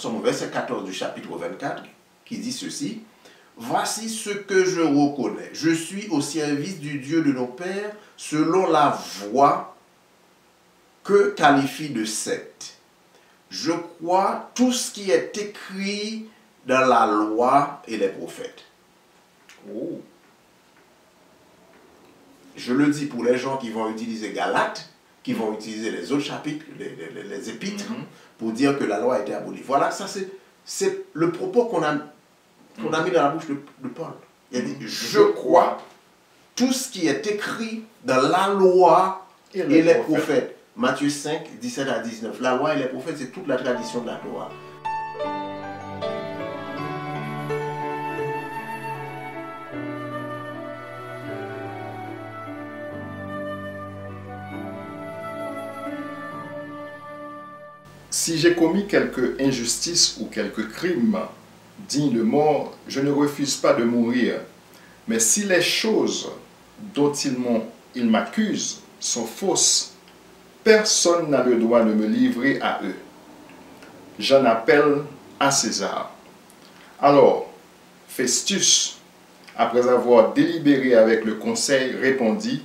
au verset 14 du chapitre 24, qui dit ceci. Voici ce que je reconnais. Je suis au service du Dieu de nos pères selon la voie que qualifie de secte. Je crois tout ce qui est écrit dans la loi et les prophètes. Oh. Je le dis pour les gens qui vont utiliser Galates, qui vont utiliser les autres chapitres, les épîtres, pour dire que la loi a été abolie. Voilà, ça c'est le propos qu'on a mis dans la bouche de Paul. Il a dit, je crois tout ce qui est écrit dans la loi et les prophètes. Matthieu 5, 17 à 19. La loi et les prophètes, c'est toute la tradition de la Torah. Si j'ai commis quelque injustice ou quelque crime digne de mort, je ne refuse pas de mourir. Mais si les choses dont ils m'accusent sont fausses, personne n'a le droit de me livrer à eux. J'en appelle à César. Alors, Festus, après avoir délibéré avec le conseil, répondit,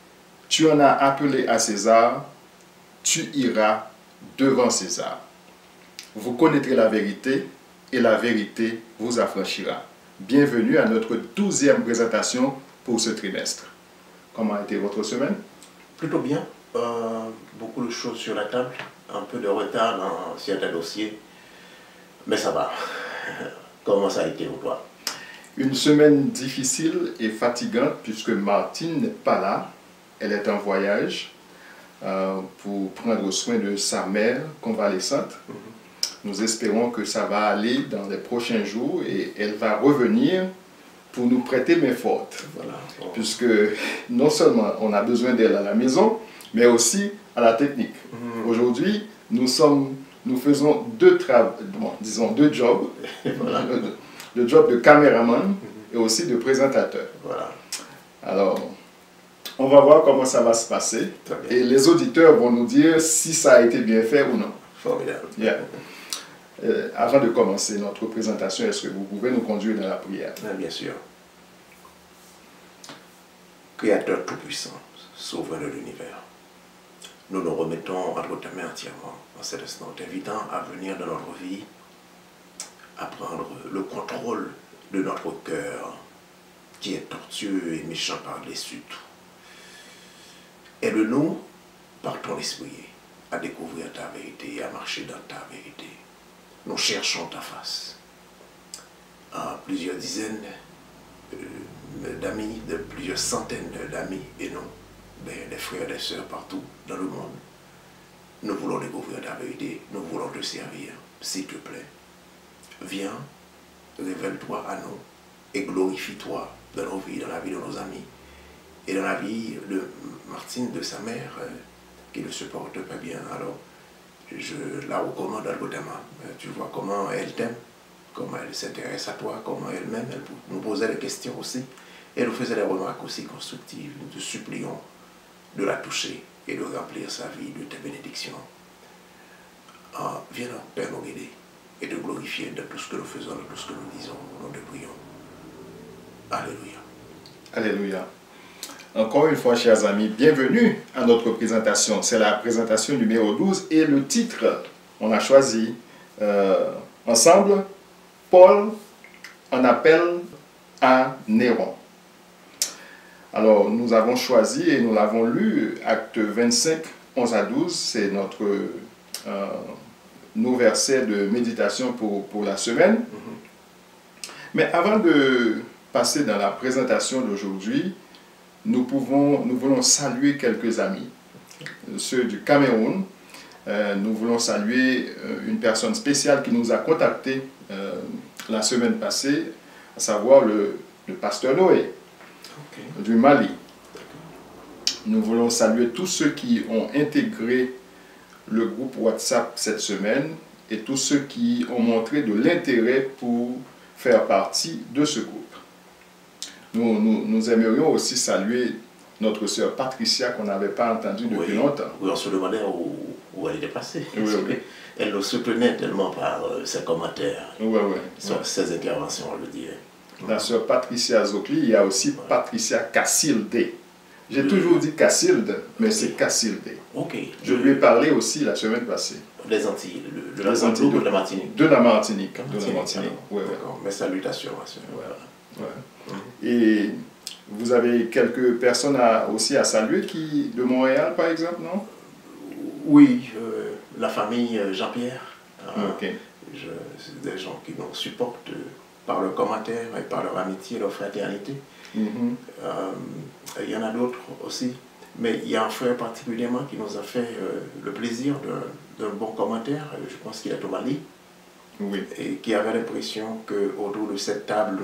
« Tu en as appelé à César, tu iras devant César. Vous connaîtrez la vérité et la vérité vous affranchira. » Bienvenue à notre 12e présentation pour ce trimestre. Comment a été votre semaine? Plutôt bien. Beaucoup de choses sur la table, un peu de retard dans certains dossiers, mais ça va. Comment ça a été pour toi? Une semaine difficile et fatigante puisque Martine n'est pas là. Elle est en voyage pour prendre soin de sa mère convalescente. Nous espérons que ça va aller dans les prochains jours et elle va revenir pour nous prêter main forte. Voilà. Puisque non seulement on a besoin d'elle à la maison, mais aussi à la technique. Aujourd'hui, nous faisons deux jobs. Voilà. Le job de caméraman et aussi de présentateur. Voilà. Alors, on va voir comment ça va se passer. Et les auditeurs vont nous dire si ça a été bien fait ou non. Formidable. Yeah. Avant de commencer notre présentation, est-ce que vous pouvez nous conduire dans la prière? Bien sûr. Créateur tout-puissant, sauveur de l'univers, nous nous remettons entre ta main entièrement en cet instant, t'invitant à venir dans notre vie, à prendre le contrôle de notre cœur, qui est tortueux et méchant par-dessus tout. Aide-nous, par ton esprit, à découvrir ta vérité et à marcher dans ta vérité. Nous cherchons ta face. Plusieurs dizaines d'amis, de plusieurs centaines d'amis, et non, des frères et des sœurs partout dans le monde. Nous voulons découvrir ta vérité, nous voulons te servir, s'il te plaît. Viens, révèle-toi à nous et glorifie-toi dans nos vies, dans la vie de nos amis et dans la vie de Martine, de sa mère, qui ne se porte pas bien. Alors, je la recommande à l'Odama. Tu vois comment elle t'aime, comment elle s'intéresse à toi, comment elle-même, elle nous posait des questions aussi. Et nous faisait des remarques aussi constructives. Nous te supplions de la toucher et de remplir sa vie de tes bénédictions. Viens, Père, nous aider et de glorifier de tout ce que nous faisons, de tout ce que nous disons, nous te prions. Alléluia. Alléluia. Encore une fois, chers amis, bienvenue à notre présentation. C'est la présentation numéro 12 et le titre, on a choisi ensemble, Paul en appelle à Néron. Alors, nous avons choisi et nous l'avons lu, acte 25, 11 à 12, c'est nos versets de méditation pour la semaine. Mais avant de passer dans la présentation d'aujourd'hui, nous voulons saluer quelques amis, ceux du Cameroun. Nous voulons saluer une personne spéciale qui nous a contactés la semaine passée, à savoir le pasteur Noé du Mali. Nous voulons saluer tous ceux qui ont intégré le groupe WhatsApp cette semaine et tous ceux qui ont montré de l'intérêt pour faire partie de ce groupe. Nous aimerions aussi saluer notre sœur Patricia qu'on n'avait pas entendue depuis longtemps. Oui, on se demandait où elle était passée. Oui. elle le soutenait tellement par ses commentaires, Ouais. ses interventions, je dirais. La sœur Patricia Zokli, il y a aussi Patricia Cassilde. J'ai toujours dit Cassilde, mais c'est Cassilde. Ok. Je lui ai parlé aussi la semaine passée. Des Antilles, de la Guadeloupe ou de la Martinique? De la Martinique. Ouais. Mes salutations à ce Et vous avez quelques personnes aussi à saluer de Montréal, par exemple, non? Oui, la famille Jean-Pierre. Ok. C'est des gens qui nous supportent par leurs commentaires et par leur amitié, leur fraternité. Il y en a d'autres aussi. Mais il y a un frère particulièrement qui nous a fait le plaisir d'un bon commentaire. Je pense qu'il est au Mali. Oui. Et qui avait l'impression qu'autour de cette table,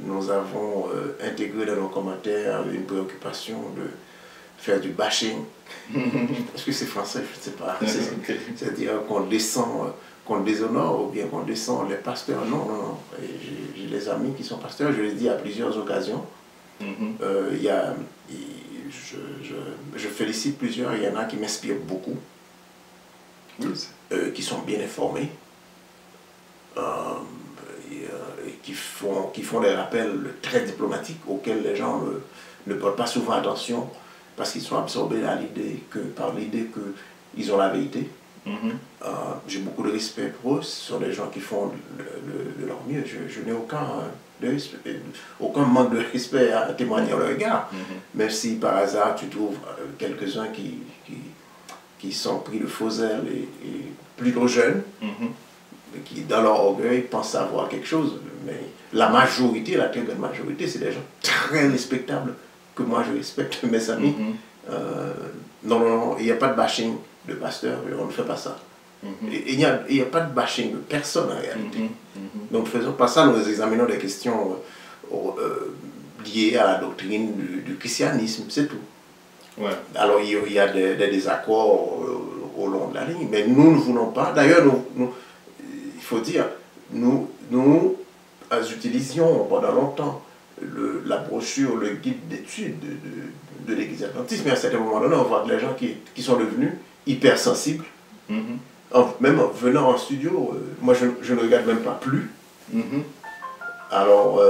nous avons intégré dans nos commentaires une préoccupation de faire du bashing. Est-ce que c'est français? Je ne sais pas. C'est-à-dire qu'on déshonore ou bien qu'on descend les pasteurs. Non. J'ai des amis qui sont pasteurs, je l'ai dit à plusieurs occasions. Je félicite plusieurs, il y en a qui m'inspirent beaucoup, qui sont bien informés, et qui font des rappels très diplomatiques auxquels les gens ne portent pas souvent attention parce qu'ils sont absorbés par l'idée qu'ils ont la vérité. J'ai beaucoup de respect pour eux, ce sont des gens qui font de leur mieux. Je n'ai aucun manque de respect à témoigner à leur égard. Même si par hasard tu trouves quelques-uns qui sont pris de faux ailes et plutôt jeunes, qui dans leur orgueil pensent savoir quelque chose. Mais la majorité, la très grande majorité, c'est des gens très respectables que moi je respecte, mes amis. Non, il n'y a pas de bashing de pasteur, on ne fait pas ça. Il n'y a pas de bashing de personne en réalité. Donc ne faisons pas ça, nous examinons des questions liées à la doctrine du christianisme, c'est tout. Alors il y a des désaccords au long de la ligne, mais nous ne voulons pas. D'ailleurs, il faut dire, nous utilisions pendant longtemps la brochure, le guide d'études de l'Église adventiste, mais à un certain moment donné, on voit que les gens qui sont devenus hypersensibles, même venant en studio, moi je ne regarde même pas plus. Alors,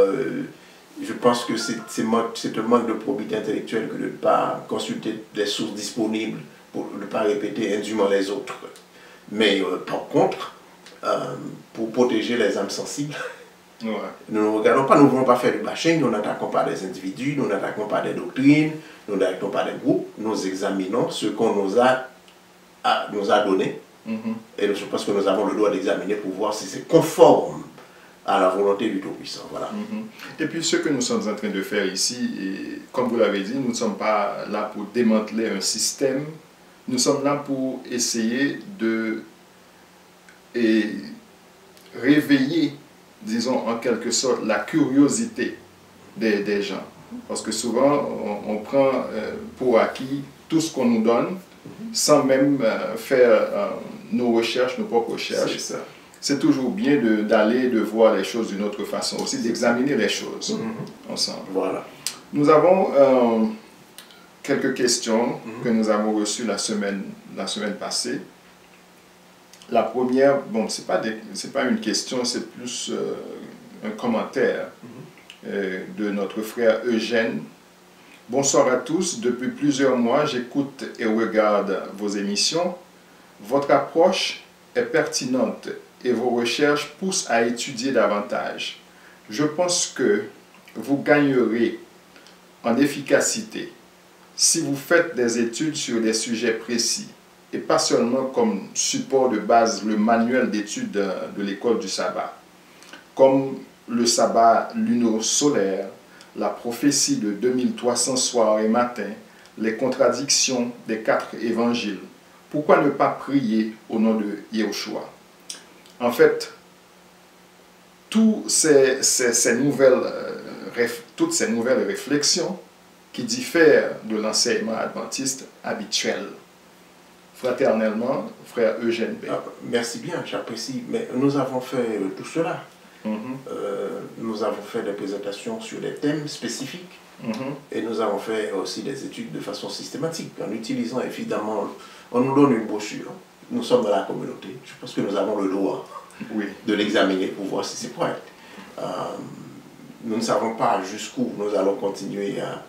je pense que c'est un manque de probité intellectuelle que de ne pas consulter des sources disponibles pour ne pas répéter indûment les autres. Mais par contre, pour protéger les âmes sensibles, nous ne regardons pas, nous ne voulons pas faire du bashing, nous n'attaquons pas des individus, nous n'attaquons pas des doctrines, nous n'attaquons pas des groupes, nous examinons ce qu'on nous a donné. Et je pense que nous avons le droit d'examiner pour voir si c'est conforme à la volonté du Tout-Puissant. Voilà. Et puis ce que nous sommes en train de faire ici, et comme vous l'avez dit, nous ne sommes pas là pour démanteler un système, nous sommes là pour essayer de réveiller, disons en quelque sorte, la curiosité des gens. Parce que souvent, on prend pour acquis tout ce qu'on nous donne, sans même faire nos recherches, nos propres recherches. C'est toujours bien d'aller, de voir les choses d'une autre façon, aussi d'examiner les choses ensemble. Voilà. Nous avons quelques questions que nous avons reçues la semaine passée. La première, bon, c'est pas une question, c'est plus un commentaire de notre frère Eugène. Bonsoir à tous, depuis plusieurs mois, j'écoute et regarde vos émissions. Votre approche est pertinente et vos recherches poussent à étudier davantage. Je pense que vous gagnerez en efficacité si vous faites des études sur des sujets précis et pas seulement comme support de base le manuel d'études de l'école du sabbat, comme le sabbat luno-solaire, la prophétie de 2300 soirs et matins, les contradictions des 4 évangiles. Pourquoi ne pas prier au nom de Yahushua? En fait, toutes ces nouvelles réflexions qui diffèrent de l'enseignement adventiste habituel. Fraternellement, frère Eugène B. Merci bien, j'apprécie. Mais nous avons fait tout cela. Nous avons fait des présentations sur des thèmes spécifiques et nous avons fait aussi des études de façon systématique en utilisant évidemment, on nous donne une brochure nous sommes dans la communauté, je pense que nous avons le droit de l'examiner pour voir si c'est correct. Nous ne savons pas jusqu'où nous allons continuer à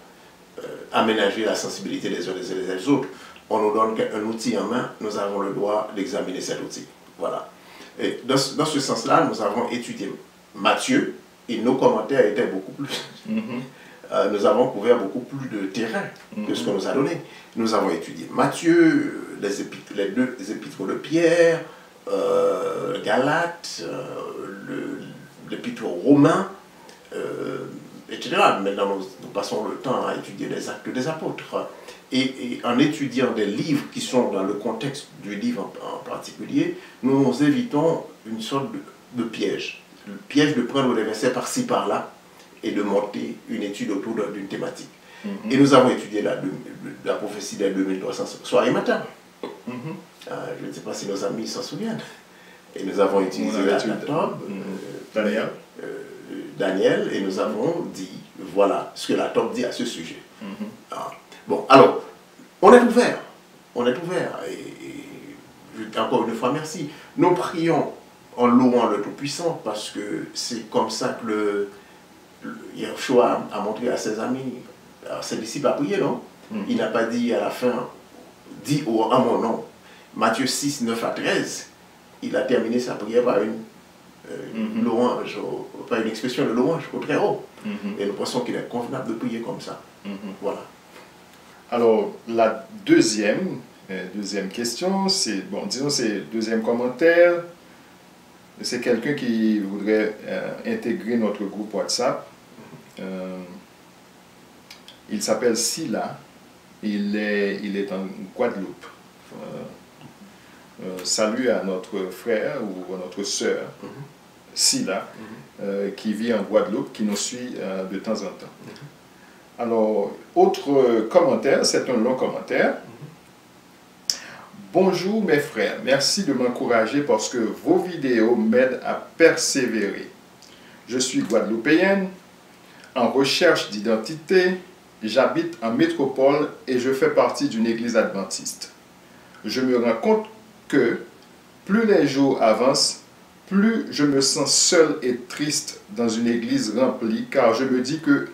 aménager la sensibilité des uns et des autres. On nous donne un outil en main, nous avons le droit d'examiner cet outil. Voilà. Et dans ce sens-là, nous avons étudié Matthieu et nos commentaires étaient beaucoup plus. Nous avons couvert beaucoup plus de terrain que ce qu'on nous a donné. Nous avons étudié Matthieu, les deux épîtres de Pierre, Galates, l'épître aux Romains, etc. Maintenant, nous passons le temps à étudier les actes des apôtres. Et en étudiant des livres qui sont dans le contexte du livre en particulier, nous évitons une sorte de piège. Le piège de prendre des versets par-ci, par-là et de monter une étude autour d'une thématique. Et nous avons étudié la prophétie des 2300 soir et matin. Je ne sais pas si nos amis s'en souviennent. Et nous avons utilisé la Tob, Daniel, et nous avons dit, voilà ce que la Tob dit à ce sujet. Bon, alors, on est ouvert. On est ouvert. Et encore une fois, merci. Nous prions en louant le Tout-Puissant parce que c'est comme ça que Yeshua a montré à ses amis, à ses disciples à prier, non? Il n'a pas dit à la fin, dis à mon nom. Matthieu 6, 9 à 13, il a terminé sa prière par une louange, par une expression de louange au très haut. Et nous pensons qu'il est convenable de prier comme ça. Voilà. Alors, la deuxième question, c'est, bon, disons, c'est le deuxième commentaire. C'est quelqu'un qui voudrait intégrer notre groupe WhatsApp. Il s'appelle Sila. Il est en Guadeloupe. Salut à notre frère ou à notre sœur, Sila, qui vit en Guadeloupe, qui nous suit de temps en temps. Alors, autre commentaire, c'est un long commentaire. Bonjour mes frères, merci de m'encourager parce que vos vidéos m'aident à persévérer. Je suis guadeloupéenne, en recherche d'identité, j'habite en métropole et je fais partie d'une église adventiste. Je me rends compte que plus les jours avancent, plus je me sens seul et triste dans une église remplie car je me dis que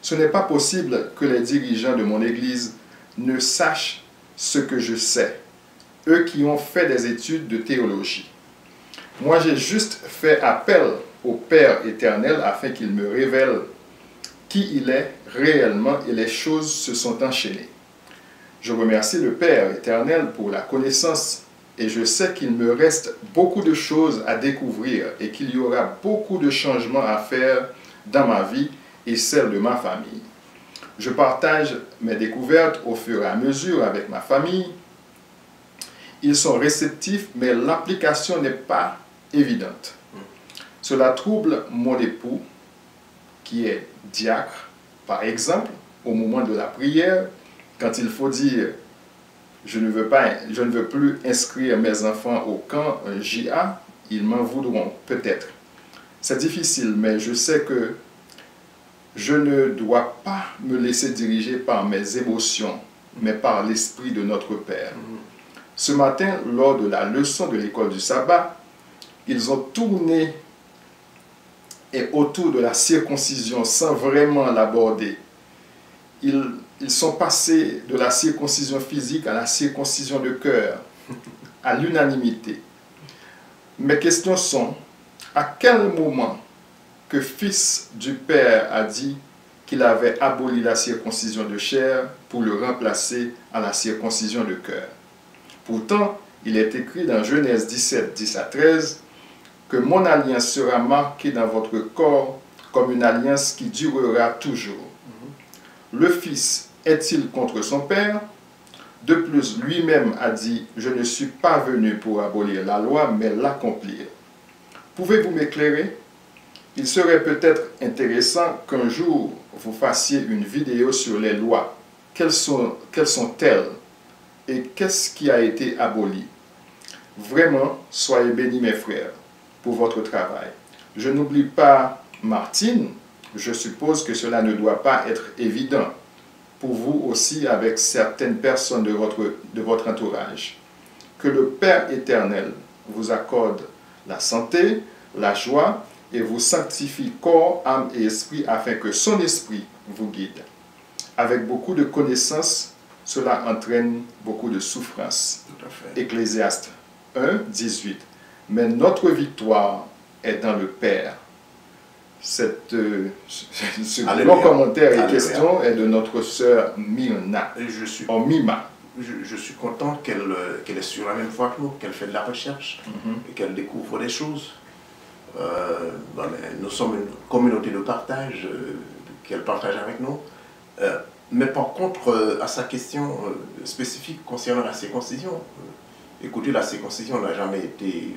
ce n'est pas possible que les dirigeants de mon église ne sachent ce que je sais, eux qui ont fait des études de théologie. Moi, j'ai juste fait appel au Père éternel afin qu'il me révèle qui il est réellement et les choses se sont enchaînées. Je remercie le Père éternel pour la connaissance et je sais qu'il me reste beaucoup de choses à découvrir et qu'il y aura beaucoup de changements à faire dans ma vie et celle de ma famille. Je partage mes découvertes au fur et à mesure avec ma famille. Ils sont réceptifs, mais l'application n'est pas évidente. Cela trouble mon époux, qui est diacre, par exemple, au moment de la prière, quand il faut dire « je ne veux plus inscrire mes enfants au camp JA », ils m'en voudront peut-être. C'est difficile, mais je sais que je ne dois pas me laisser diriger par mes émotions, mais par l'Esprit de notre Père. Ce matin, lors de la leçon de l'école du sabbat, ils ont tourné autour de la circoncision sans vraiment l'aborder. Ils sont passés de la circoncision physique à la circoncision de cœur, à l'unanimité. Mes questions sont, à quel moment que Fils du Père a dit qu'il avait aboli la circoncision de chair pour le remplacer à la circoncision de cœur? Pourtant, il est écrit dans Genèse 17, 10 à 13, que mon alliance sera marquée dans votre corps comme une alliance qui durera toujours. Le Fils est-il contre son Père? De plus, lui-même a dit, je ne suis pas venu pour abolir la loi, mais l'accomplir. Pouvez-vous m'éclairer? Il serait peut-être intéressant qu'un jour vous fassiez une vidéo sur les lois. Quelles sont-elles? Et qu'est-ce qui a été aboli? Vraiment, soyez bénis mes frères pour votre travail. Je n'oublie pas Martine, je suppose que cela ne doit pas être évident pour vous aussi avec certaines personnes de votre entourage. que le Père éternel vous accorde la santé, la joie et vous sanctifie corps, âme et esprit afin que son esprit vous guide. Avec beaucoup de connaissances, cela entraîne beaucoup de souffrance. Tout à fait. Ecclésiaste 1, 18. Mais notre victoire est dans le Père. Ce long commentaire et question est de notre sœur Myrna. Mima. Je suis content qu'elle est sur la même voie que nous, qu'elle fait de la recherche et qu'elle découvre des choses. Nous sommes une communauté de partage qu'elle partage avec nous. Mais par contre, à sa question spécifique concernant la circoncision, écoutez, la circoncision n'a jamais été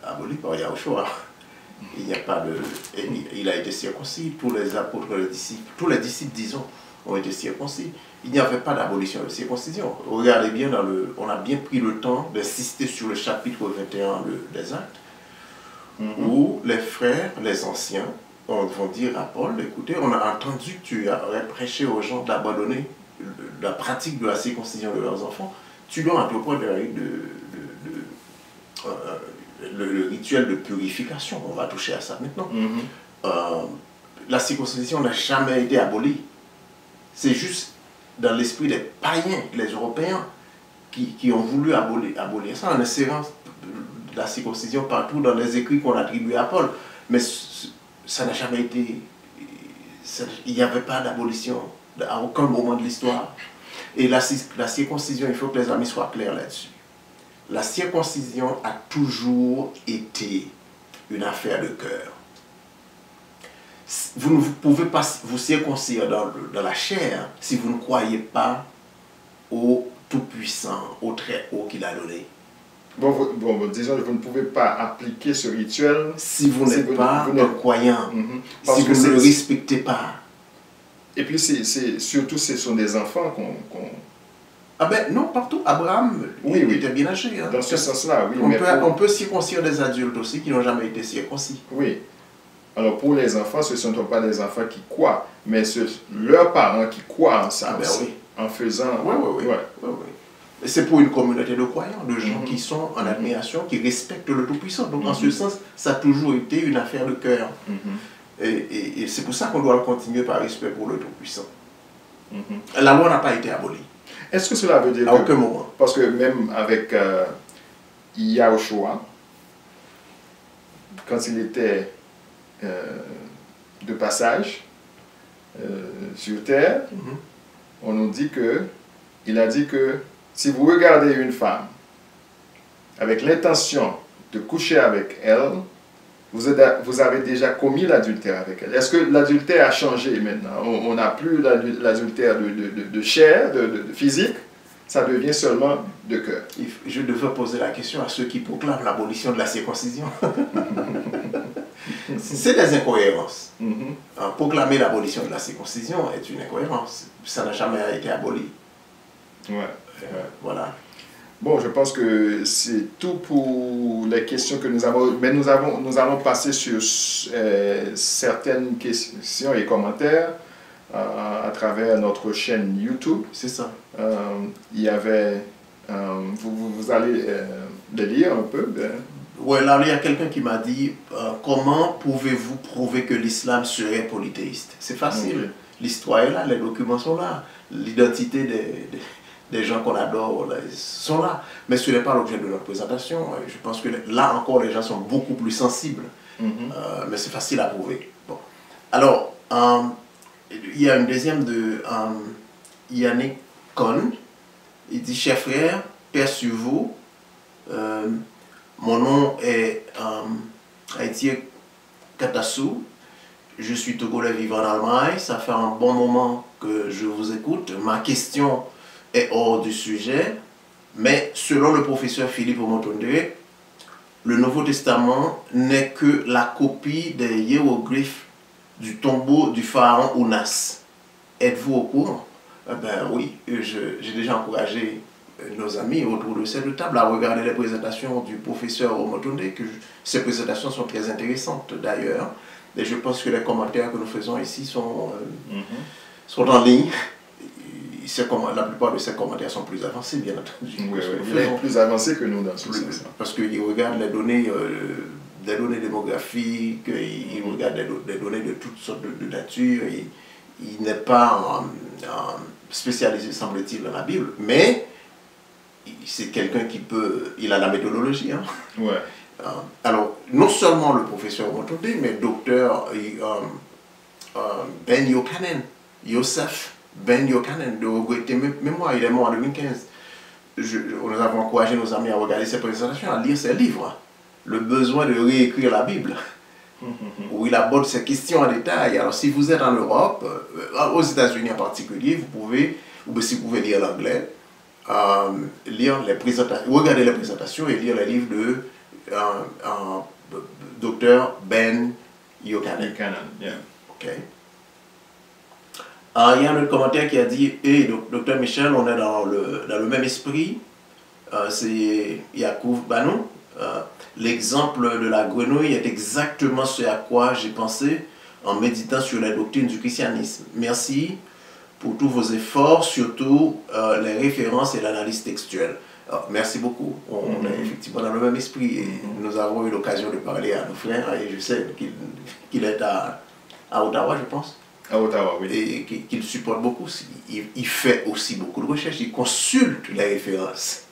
abolie par Yahushua. Il n'y a pas de... Il a été circoncis, tous les apôtres, tous les disciples, disons, ont été circoncis. Il n'y avait pas d'abolition de circoncision. Regardez bien, on a bien pris le temps d'insister sur le chapitre 21 des Actes, où les frères, les anciens, vont dire à Paul, écoutez, on a entendu que tu as prêché aux gens d'abandonner la pratique de la circoncision de leurs enfants. Tu dois entreprendre le rituel de purification. On va toucher à ça maintenant. La circoncision n'a jamais été abolie. C'est juste dans l'esprit des païens, les Européens, qui ont voulu abolir ça en insérant la circoncision partout dans les écrits qu'on attribue à Paul. Mais ça n'a jamais été... Il n'y avait pas d'abolition à aucun moment de l'histoire. Et la circoncision, il faut que les amis soient clairs là-dessus. La circoncision a toujours été une affaire de cœur. Vous ne pouvez pas vous circoncire dans la chair si vous ne croyez pas au Tout-Puissant, au Très-Haut qu'il a donné. Disons, vous ne pouvez pas appliquer ce rituel si vous n'êtes pas un croyant, si vous ne le respectez pas. Et puis, surtout, ce sont des enfants qu'on... Ah ben non, partout. Abraham, il était bien âgé. Hein. Dans ce sens-là, oui. On peut circoncire des adultes aussi qui n'ont jamais été circoncis. Oui. Alors, pour les enfants, ce ne sont pas des enfants qui croient, mais leurs parents qui croient en ça aussi, en faisant... Oui. C'est pour une communauté de croyants, de gens qui sont en admiration, qui respectent le Tout-Puissant. Donc, en ce sens, ça a toujours été une affaire de cœur. Et c'est pour ça qu'on doit continuer par respect pour le Tout-Puissant. La loi n'a pas été abolie. Est-ce que cela veut dire à aucun moment? Parce que même avec Yahushua, quand il était de passage sur terre, on nous dit que il a dit que si vous regardez une femme avec l'intention de coucher avec elle, vous avez déjà commis l'adultère avec elle. Est-ce que l'adultère a changé maintenant? On n'a plus l'adultère de chair, de physique, ça devient seulement de cœur. Je devais poser la question à ceux qui proclament l'abolition de la circoncision. C'est des incohérences. Proclamer l'abolition de la circoncision est une incohérence. Ça n'a jamais été aboli. Voilà. Bon, je pense que c'est tout pour les questions que nous avons. Mais nous allons passer sur certaines questions et commentaires à travers notre chaîne YouTube. C'est ça. Il y avait... vous allez les lire un peu. Oui, là, il y a quelqu'un qui m'a dit comment pouvez-vous prouver que l'islam serait polythéiste? C'est facile. L'histoire est là, les documents sont là. L'identité des gens qu'on adore sont là. Mais ce n'est pas l'objet de notre présentation. Je pense que là encore, les gens sont beaucoup plus sensibles. Mais c'est facile à prouver. Bon. Alors, il y a une deuxième de Yannick Kohn. Il dit, chers frères, paix sur vous. Mon nom est Haïtien Katassou. Je suis togolais vivant en Allemagne. Ça fait un bon moment que je vous écoute. Ma question est hors du sujet. Mais selon le professeur Philippe Omotonde, le Nouveau Testament n'est que la copie des hiéroglyphes du tombeau du pharaon Ounas. Êtes-vous au courant? Ben oui, j'ai déjà encouragé nos amis autour de cette table à regarder les présentations du professeur Omotonde, que ces présentations sont très intéressantes d'ailleurs. Et je pense que les commentaires que nous faisons ici sont en ligne. la plupart de ces commentaires sont plus avancés, bien entendu. Oui, il est plus avancé que nous dans ce sens. Parce qu'il regarde les données démographiques, il regarde des données de toutes sortes de nature. Il n'est pas spécialisé, semble-t-il, dans la Bible, mais c'est quelqu'un il a la méthodologie. Hein. Ouais. Alors, non seulement le professeur Montondé, mais docteur Ben Yochanan, Yosef Ben Yochanan, de regretter mémoire, il est mort en 2015. Nous avons encouragé nos amis à regarder ses présentations, à lire ses livres. Le besoin de réécrire la Bible, où il aborde ces questions en détail. Alors, si vous êtes en Europe, aux États-Unis en particulier, vous pouvez, ou si vous pouvez lire l'anglais, lire les présentations, regarder les présentations et lire les livres de Dr. Ben Yochanan. Yeah. Ok. Il y a un autre commentaire qui a dit Dr. Michel, on est dans le même esprit. C'est Yacoub Banon. L'exemple de la grenouille est exactement ce à quoi j'ai pensé en méditant sur les doctrines du christianisme. Merci pour tous vos efforts, surtout les références et l'analyse textuelle. Alors, merci beaucoup. On est effectivement dans le même esprit et nous avons eu l'occasion de parler à nos frères et je sais qu'il est à Ottawa, je pense. À Ottawa, oui. Et qu'il supporte beaucoup. Il fait aussi beaucoup de recherches, il consulte les références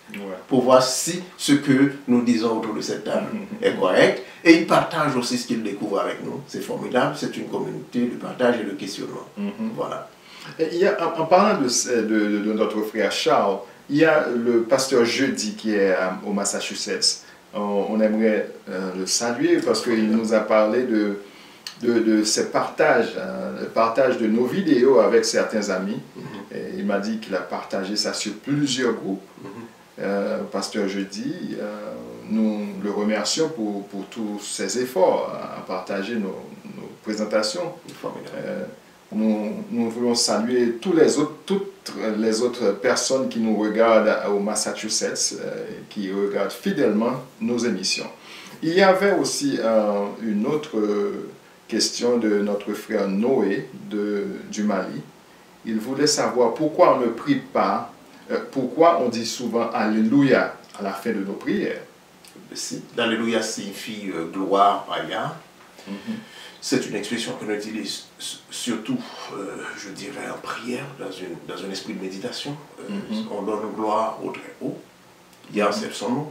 pour voir si ce que nous disons autour de cette table est correct. Et il partage aussi ce qu'il découvre avec nous. C'est formidable, c'est une communauté de partage et de questionnement. Voilà. Et en parlant de notre frère Charles, il y a le pasteur Jeudi qui est au Massachusetts. On aimerait le saluer parce qu'il nous a parlé de ses partages, le partage de nos vidéos avec certains amis. Et il m'a dit qu'il a partagé ça sur plusieurs groupes. Pasteur Jeudi, nous le remercions pour tous ses efforts à partager nos présentations. Nous voulons saluer toutes les autres personnes qui nous regardent au Massachusetts, qui regardent fidèlement nos émissions. Il y avait aussi une autre question de notre frère Noé du Mali. Il voulait savoir pourquoi on ne prie pas, pourquoi on dit souvent Alléluia à la fin de nos prières. Alléluia signifie gloire à Yah. C'est une expression qu'on utilise surtout, je dirais, en prière, dans un esprit de méditation. On donne gloire au Très-Haut. Yah, c'est son nom.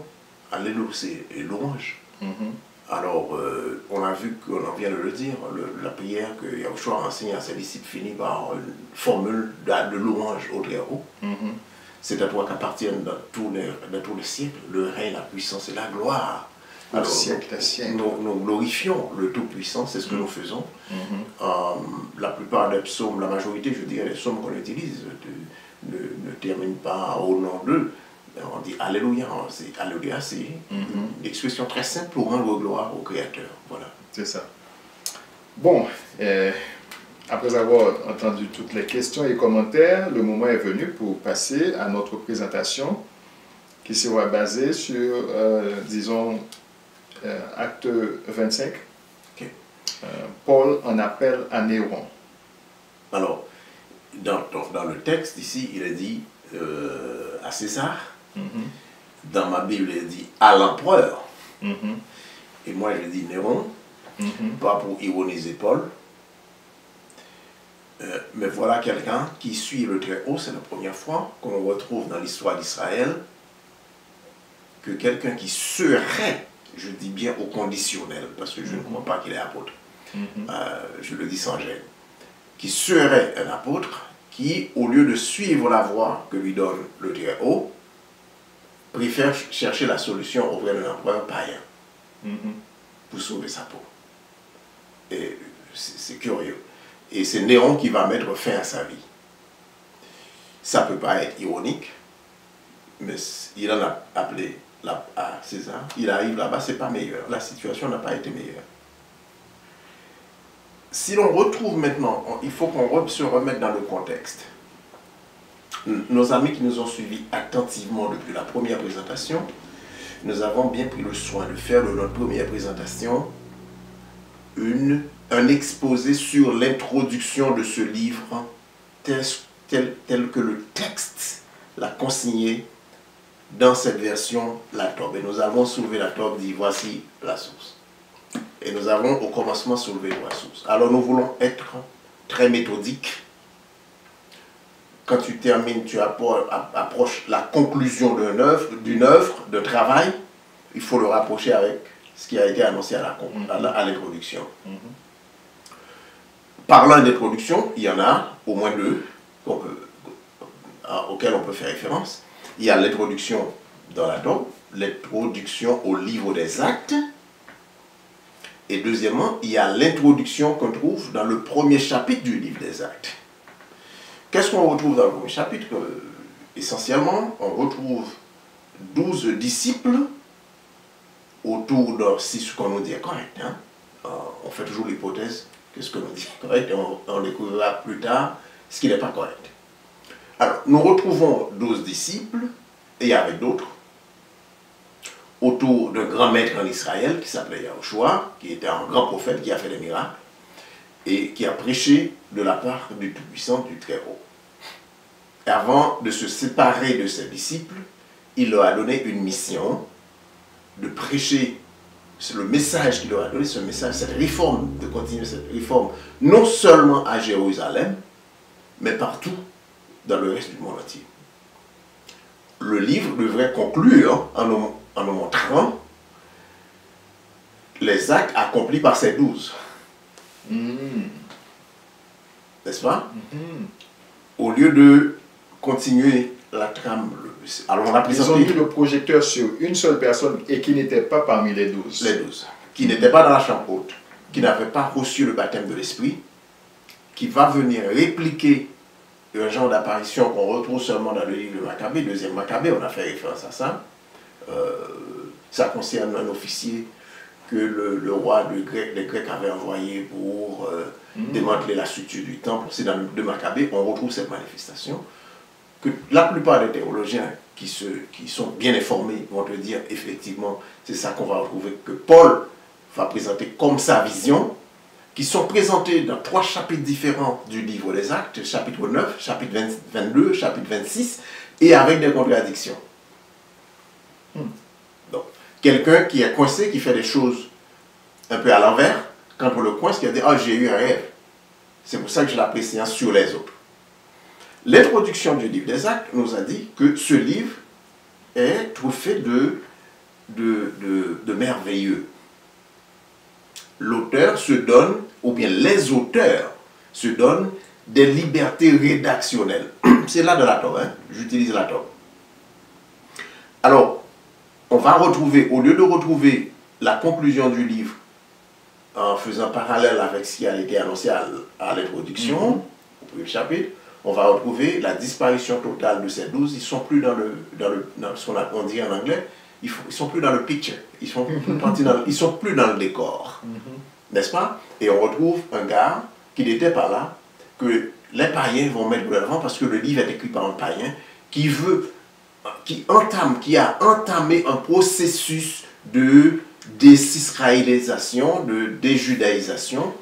Alléluia, c'est louange. Alors, on a vu qu'on vient de le dire, la prière que Yahushua enseigne à ses disciples finit par une formule de louange au Très-Haut. C'est à toi qu'appartiennent dans tous les siècles le règne, la puissance et la gloire. Alors, nous glorifions le Tout-Puissant, c'est ce que nous faisons. La plupart des psaumes, la majorité, je dirais, des psaumes qu'on utilise ne terminent pas au nom d'eux. On dit Alléluia, Alléluia, c'est une expression très simple pour rendre gloire au Créateur. Voilà. C'est ça. Bon, après avoir entendu toutes les questions et commentaires, le moment est venu pour passer à notre présentation qui sera basée sur, disons, acte 25. Okay. Paul en appelle à Néron. Alors, dans le texte ici, il est dit à César. Dans ma Bible, il est dit à l'empereur. Et moi, je dis Néron, pas pour ironiser Paul. Mais voilà quelqu'un qui suit le Très-Haut. C'est la première fois qu'on retrouve dans l'histoire d'Israël que quelqu'un qui serait, je dis bien au conditionnel, parce que je ne crois pas qu'il est apôtre, je le dis sans gêne, qui serait un apôtre qui, au lieu de suivre la voie que lui donne le Très-Haut, préfère chercher la solution auprès d'un empereur païen pour sauver sa peau. Et c'est curieux. Et c'est Néron qui va mettre fin à sa vie. Ça ne peut pas être ironique, mais il en a appelé à César. Il arrive là-bas, c'est pas meilleur. La situation n'a pas été meilleure. Si l'on retrouve maintenant, il faut qu'on se remette dans le contexte. Nos amis qui nous ont suivis attentivement depuis la première présentation, nous avons bien pris le soin de faire de notre première présentation un exposé sur l'introduction de ce livre tel tel que le texte l'a consigné dans cette version, la Tobe. Et nous avons soulevé la Tobe, dit voici la source. Et nous avons au commencement soulevé trois sources. Alors nous voulons être très méthodiques. Quand tu termines, tu approches la conclusion d'une œuvre de travail, il faut le rapprocher avec ce qui a été annoncé à l'introduction. Parlant d'introduction, il y en a au moins deux auxquelles on peut faire référence. Il y a l'introduction dans la Tobe, l'introduction au livre des actes. Et deuxièmement, il y a l'introduction qu'on trouve dans le premier chapitre du livre des actes. Qu'est-ce qu'on retrouve dans le premier chapitre? Essentiellement, on retrouve 12 disciples autour de ce qu'on nous dit est correct. Hein? On fait toujours l'hypothèse que ce que nous dit est correct et on découvrira plus tard ce qui n'est pas correct. Alors, nous retrouvons 12 disciples, et il y avait d'autres, autour d'un grand maître en Israël qui s'appelait Yahushua, qui était un grand prophète qui a fait des miracles, et qui a prêché de la part du Tout-Puissant, du Très-Haut. Avant de se séparer de ses disciples, il leur a donné une mission de prêcher le message qu'il leur a donné, ce message, cette réforme, de continuer cette réforme, non seulement à Jérusalem, mais partout dans le reste du monde entier. Le livre devrait conclure en nous montrant les actes accomplis par ces 12. N'est-ce pas? Au lieu de continuer la trame, alors on a présenté... Ils ont mis le projecteur sur une seule personne et qui n'était pas parmi les 12. Les 12. Qui n'était pas dans la chambre haute, qui n'avait pas reçu le baptême de l'Esprit, qui va venir répliquer un genre d'apparition qu'on retrouve seulement dans le livre de Maccabée, deuxième Maccabée, on a fait référence à ça. Ça concerne un officier que le roi des Grecs avait envoyé pour démanteler la structure du temple. C'est dans le de Maccabée, on retrouve cette manifestation. Que la plupart des théologiens qui sont bien informés vont te dire effectivement, c'est ça qu'on va retrouver, que Paul va présenter comme sa vision, qui sont présentés dans 3 chapitres différents du livre des Actes, chapitre 9, chapitre 22, chapitre 26, et avec des contradictions. Donc, quelqu'un qui est coincé, qui fait des choses un peu à l'envers, quand on le coince, qui a dit « Ah, j'ai eu un rêve ». C'est pour ça que je l'ai apprécie sur les autres. L'introduction du livre des Actes nous a dit que ce livre est truffé de merveilleux. L'auteur se donne, ou bien les auteurs se donnent des libertés rédactionnelles. C'est là de la Tobe, hein? J'utilise la Tobe. Alors, on va retrouver, au lieu de retrouver la conclusion du livre en faisant parallèle avec ce qui a été annoncé à l'introduction, au premier chapitre, on va retrouver la disparition totale de ces 12. Ils ne sont plus dans ce qu'on dit en anglais, ils ne sont plus dans le picture, ils sont plus dans le décor. N'est-ce pas? Et on retrouve un gars qui n'était pas là, que les païens vont mettre de l'avant parce que le livre est écrit par un païen qui a entamé un processus de désisraélisation, de déjudaïsation,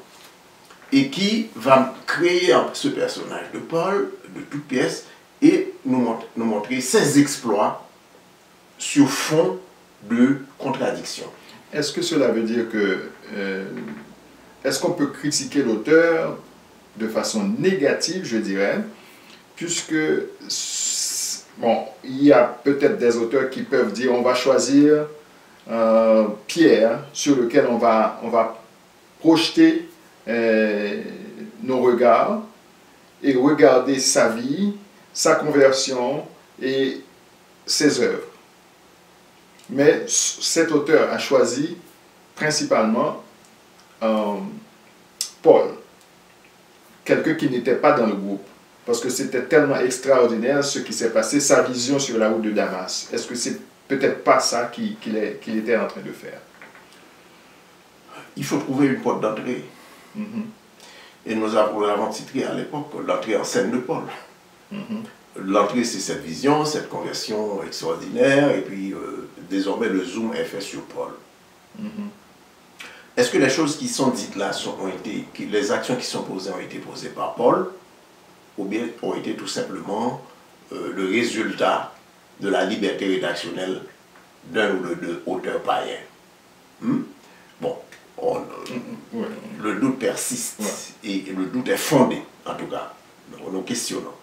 et qui va créer ce personnage de Paul, de toute pièce, et nous montrer ses exploits sur fond de contradiction. Est-ce que cela veut dire que... est-ce qu'on peut critiquer l'auteur de façon négative, je dirais, puisque, bon, il y a peut-être des auteurs qui peuvent dire on va choisir Pierre sur lequel on va projeter nos regards et regarder sa vie, sa conversion et ses œuvres. Mais cet auteur a choisi principalement Paul, quelqu'un qui n'était pas dans le groupe, parce que c'était tellement extraordinaire ce qui s'est passé, sa vision sur la route de Damas. Est-ce que c'est peut-être pas ça qu'il était en train de faire? Il faut trouver une porte d'entrée. Et nous l'avons titré à l'époque l'entrée en scène de Paul. L'entrée, c'est cette vision, cette conversion extraordinaire, et puis désormais le zoom est fait sur Paul. Est-ce que les choses qui sont dites là les actions qui sont posées ont été posées par Paul? ou bien ont été tout simplement le résultat de la liberté rédactionnelle d'un ou de deux auteurs païens. Bon, le doute persiste et le doute est fondé, en tout cas. Nous questionnons.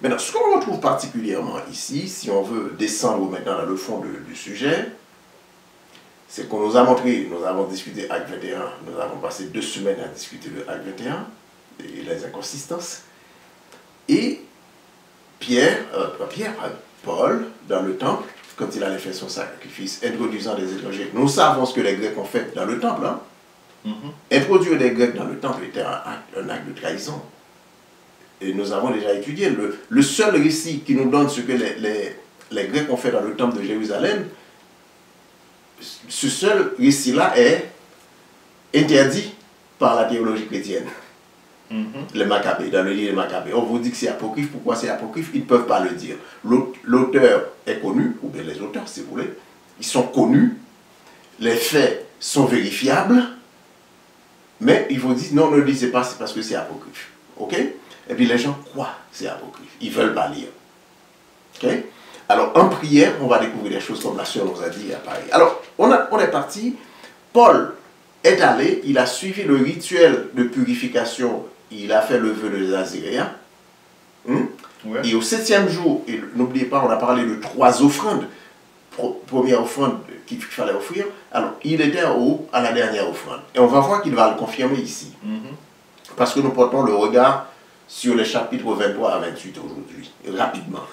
Maintenant, ce qu'on retrouve particulièrement ici, si on veut descendre maintenant dans le fond du sujet, c'est qu'on nous a montré, nous avons discuté Acte 21, nous avons passé 2 semaines à discuter de Acte 21 et les inconsistances. Et Paul, dans le temple, quand il allait faire son sacrifice, introduisant des étrangers, nous savons ce que les Grecs ont fait dans le temple. Introduire des Grecs dans le temple était un acte de trahison. Et nous avons déjà étudié le seul récit qui nous donne ce que les Grecs ont fait dans le temple de Jérusalem. Ce seul récit-là est interdit par la théologie chrétienne. Les Maccabées, dans le livre des Maccabées. On vous dit que c'est apocryphe. Pourquoi c'est apocryphe? Ils ne peuvent pas le dire. L'auteur est connu, ou bien les auteurs, si vous voulez. Ils sont connus. Les faits sont vérifiables. Mais ils vous disent, non, ne le lisez pas, c'est parce que c'est apocryphe. OK? Et puis les gens croient que c'est apocryphe. Ils ne veulent pas lire. OK? Alors, en prière, on va découvrir des choses comme la sœur nous a dit à Paris. Alors, on est parti. Paul est allé, il a suivi le rituel de purification, il a fait le vœu de Naziréen. Et au 7e jour, et n'oubliez pas, on a parlé de 3 offrandes. Première offrande qu'il fallait offrir. Alors, il était à la dernière offrande. Et on va voir qu'il va le confirmer ici. Parce que nous portons le regard sur les chapitres 23 à 28 aujourd'hui, rapidement.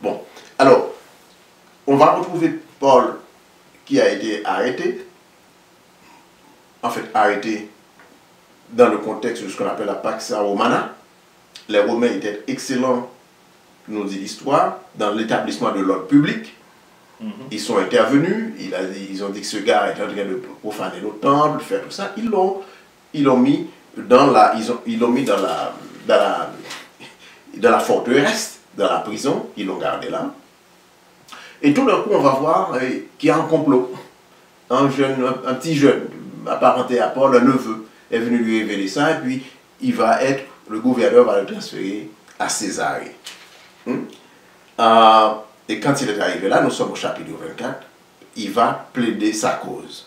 Bon, alors, on va retrouver Paul qui a été arrêté. En fait, arrêté dans le contexte de ce qu'on appelle la Pax Romana. Les Romains étaient excellents, nous dit l'histoire, dans l'établissement de l'ordre public. Ils sont intervenus, ils ont dit que ce gars est en train de profaner nos temples, faire tout ça. Ils l'ont mis dans la forteresse, dans la prison, ils l'ont gardé là. Et tout d'un coup, on va voir qu'il y a un complot. Un petit jeune, apparenté à Paul, un neveu, est venu lui révéler ça, et puis le gouverneur va le transférer à Césarée. Et quand il est arrivé là, nous sommes au chapitre 24, il va plaider sa cause.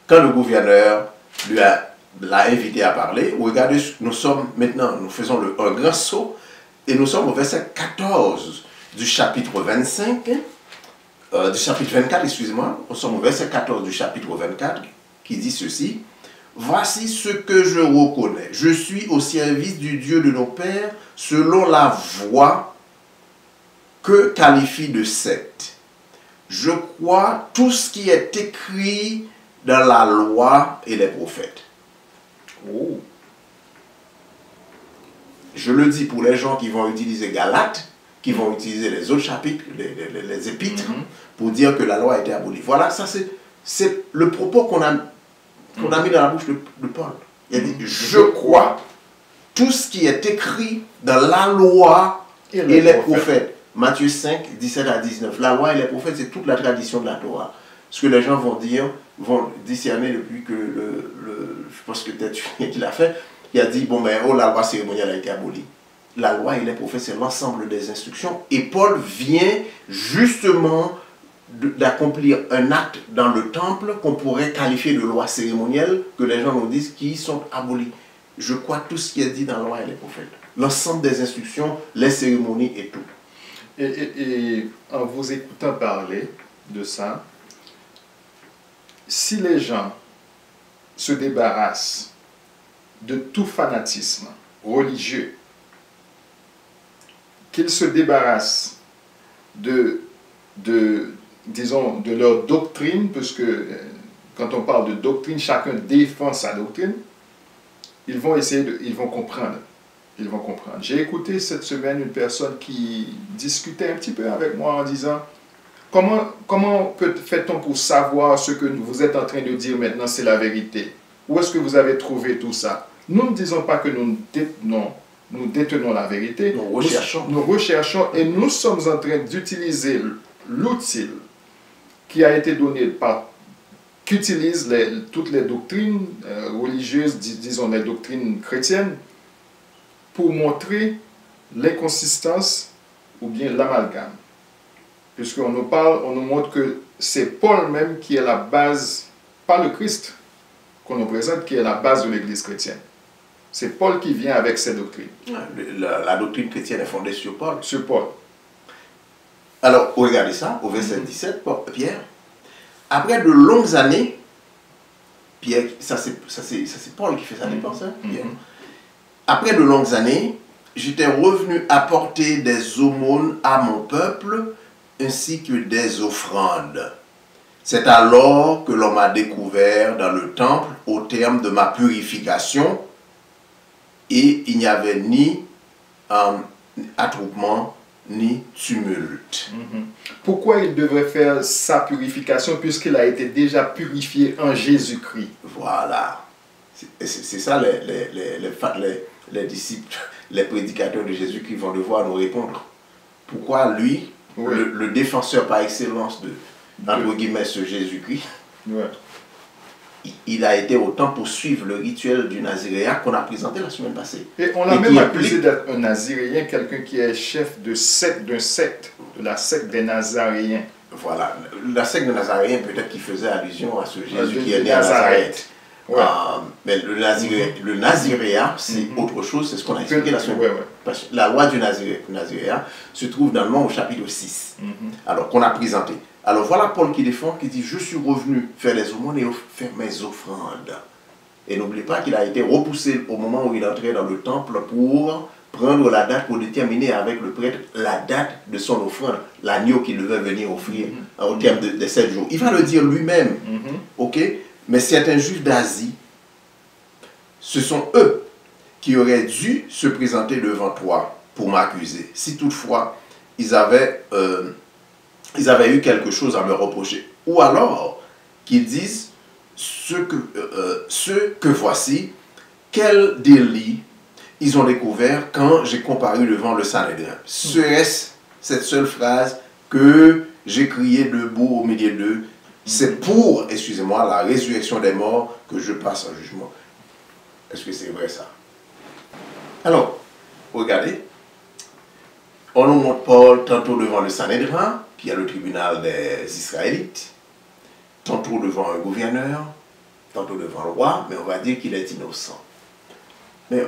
Quand le gouverneur l'a invité à parler, regardez, nous faisons un grand saut, et nous sommes au verset 14 du chapitre 25, du chapitre 24, excusez-moi, nous sommes au verset 14 du chapitre 24, qui dit ceci: voici ce que je reconnais. Je suis au service du Dieu de nos pères, selon la voie que qualifie de secte. Je crois tout ce qui est écrit dans la loi et les prophètes. Oh. Je le dis pour les gens qui vont utiliser Galates, qui vont utiliser les autres chapitres, les épîtres, pour dire que la loi a été abolie. Voilà, ça c'est le propos qu'on a mis dans la bouche de Paul. Il a dit, je crois tout ce qui est écrit dans la loi et les prophètes. Matthieu 5, 17 à 19. La loi et les prophètes, c'est toute la tradition de la Torah. Ce que les gens vont discerner depuis que je pense que peut-être qu'il a fait, il a dit, bon ben, la loi cérémoniale a été abolie. La loi et les prophètes, c'est l'ensemble des instructions. Et Paul vient justement d'accomplir un acte dans le temple qu'on pourrait qualifier de loi cérémonielle, que les gens nous disent qui sont abolis. Je crois tout ce qui est dit dans la loi et les prophètes. L'ensemble des instructions, les cérémonies et tout. Et en vous écoutant parler de ça, si les gens se débarrassent de tout fanatisme religieux, qu'ils se débarrassent disons, de leur doctrine, puisque quand on parle de doctrine, chacun défend sa doctrine, ils vont comprendre. Ils vont comprendre. J'ai écouté cette semaine une personne qui discutait un petit peu avec moi en disant, comment fait-on pour savoir ce que vous êtes en train de dire maintenant, c'est la vérité? Où est-ce que vous avez trouvé tout ça? Nous ne disons pas que nous détenons la vérité. Nous recherchons et nous sommes en train d'utiliser l'outil qui a été donné qu'utilisent toutes les doctrines religieuses, disons les doctrines chrétiennes, pour montrer l'inconsistance ou bien l'amalgame. Puisqu'on nous parle, on nous montre que c'est Paul même qui est la base, pas le Christ qu'on nous présente, qui est la base de l'Église chrétienne. C'est Paul qui vient avec ses doctrines. La doctrine chrétienne est fondée sur Paul. Sur Paul. Alors, regardez ça, au verset 17, Pierre. Après de longues années, Pierre, ça c'est Paul qui fait sa dépense, hein, Pierre. Après de longues années, j'étais revenu apporter des aumônes à mon peuple, ainsi que des offrandes. C'est alors que l'on m'a découvert dans le temple au terme de ma purification, et il n'y avait ni attroupement, ni tumulte. Pourquoi il devrait faire sa purification puisqu'il a été déjà purifié en Jésus-Christ? Voilà. C'est ça les disciples, les prédicateurs de Jésus qui vont devoir nous répondre. Pourquoi lui, Oui. le défenseur par excellence de, entre guillemets, ce Jésus-Christ, Ouais. il a été autant pour suivre le rituel du Naziréen qu'on a présenté la semaine passée. Et on l'a Et même qui accusé implique- d'être un naziréen, quelqu'un qui est chef de secte, de la secte des Nazaréens. Voilà. La secte de Nazaréen, peut-être qu'il faisait allusion à ce Jésus de qui est né à Nazareth. Nazareth. Ouais. Mais le Naziréen, c'est autre chose, c'est ce qu'on a expliqué la semaine Ouais, passée. Parce que la loi du Naziréen se trouve dans le nom au chapitre 6, alors qu'on a présenté. Alors voilà Paul qui défend, qui dit « Je suis revenu faire les aumônes et faire mes offrandes ». Et n'oubliez pas qu'il a été repoussé au moment où il entrait dans le temple pour prendre la date, pour déterminer avec le prêtre la date de son offrande, l'agneau qu'il devait venir offrir au terme de 7 jours. Il va le dire lui-même, ok? Mais certains juifs d'Asie, ce sont eux qui auraient dû se présenter devant toi pour m'accuser, si toutefois ils avaient eu quelque chose à me reprocher. Ou alors qu'ils disent ce que voici, quel délit ils ont découvert quand j'ai comparu devant le Sanhédrin. Serait-ce cette seule phrase que j'ai crié debout au milieu d'eux? C'est pour, excusez-moi, la résurrection des morts que je passe en jugement. Est-ce que c'est vrai ça? Alors, regardez, on nous montre Paul tantôt devant le Sanhédrin, qui est le tribunal des Israélites, tantôt devant un gouverneur, tantôt devant le roi, mais on va dire qu'il est innocent. Mais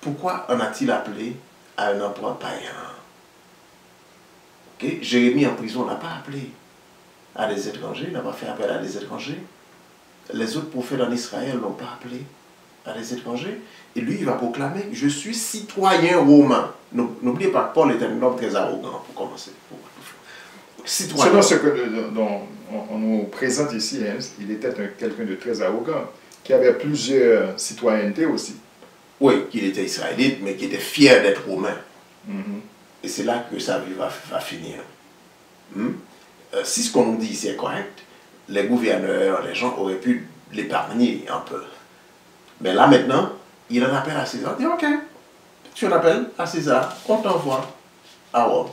pourquoi en a-t-il appelé à un emploi païen? Okay? Jérémie en prison n'a pas appelé à des étrangers, n'a pas fait appel à des étrangers. Les autres prophètes en Israël n'ont pas appelé à des étrangers. Et lui, il va proclamer « Je suis citoyen romain ». N'oubliez pas que Paul est un homme très arrogant, pour commencer. Citoyen. Selon ce que dont on nous présente ici, hein, il était quelqu'un de très arrogant, qui avait plusieurs citoyennetés aussi. Oui, qu'il était israélite, mais qui était fier d'être romain. Et c'est là que sa vie va finir. Si ce qu'on nous dit ici est correct, les gouverneurs, les gens auraient pu l'épargner un peu. Mais là maintenant, il en appelle à César. Il dit ok, tu en appelles à César, on t'envoie à Rome.